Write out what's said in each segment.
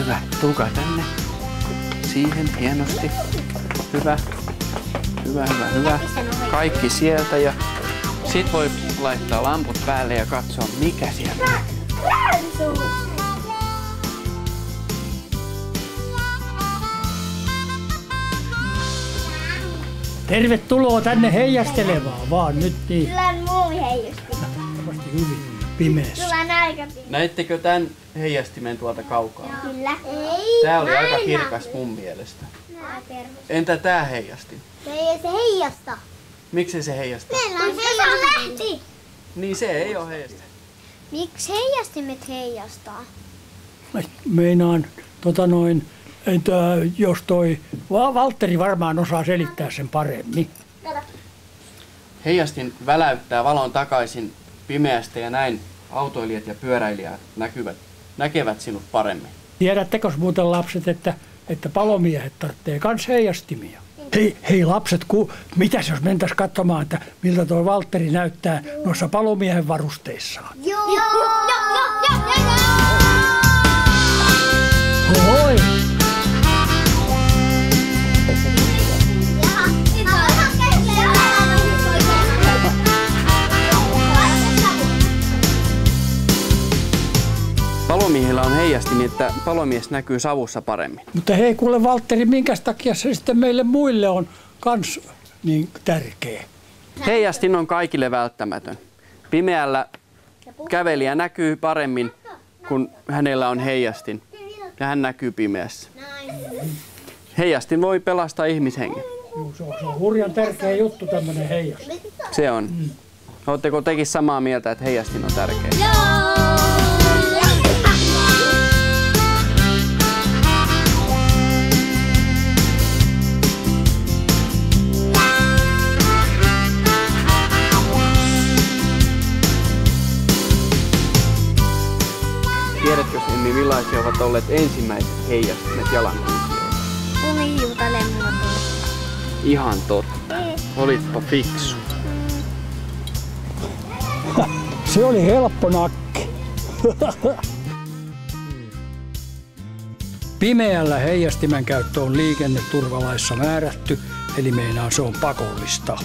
Hyvä. Tulkaa tänne. Siihen hienosti. Hyvä. Hyvä, hyvä, hyvä. Kaikki sieltä ja sit voi laittaa lamput päälle ja katsoa mikä siellä on. Tervetuloa tänne heijastelemaan vaan nyt niin. Sulla on muoviheijastin. Varmasti hyvin pimeässä. Sulla on aika pimeä. Näittekö tämän heijastimen tuolta kaukaa? Kyllä. Ei. Tää oli aika kirkas mun mielestä. Entä tää heijastin? Ei se heijasta. Miksi se heijastaa? Meillä on heijastin. Niin se ei oo heijastin. Miksi heijastimet heijastaa? Meinaan, entä jos Valtteri varmaan osaa selittää sen paremmin. Heijastin väläyttää valon takaisin pimeästä ja näin autoilijat ja pyöräilijät näkevät sinut paremmin. Tiedättekö muuten lapset, että palomiehet tarvitsee kans heijastimia? Hei lapset, mitäs jos mentäis katsomaan, että miltä tuo Valtteri näyttää noissa palomiehen varusteissaan? Joo. Hoi! Palomiehillä on heijasti niin, että palomies näkyy savussa paremmin. Mutta hei kuule Valtteri, minkäs takia se sitten meille muille on kans niin tärkeä? Heijastin on kaikille välttämätön. Pimeällä kävelijä näkyy paremmin, kun hänellä on heijastin ja hän näkyy pimeässä. Heijastin voi pelastaa ihmishengen. Joo, se on hurjan tärkeä juttu tämmönen heijastin. Se on. Oletteko tekin samaa mieltä, että heijastin on tärkeä? Tiedätkö Emmi, millaisia ovat olleet ensimmäiset heijastimet jalankulkijoille? Kumihiutalemmulla. Ihan totta. Olitpa fiksu. Se oli helppo nakki. Pimeällä heijastimen käyttö on liikenneturvalaissa määrätty, eli meinaan se on pakollista.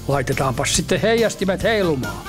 Laitetaanpas sitten heijastimet heilumaan.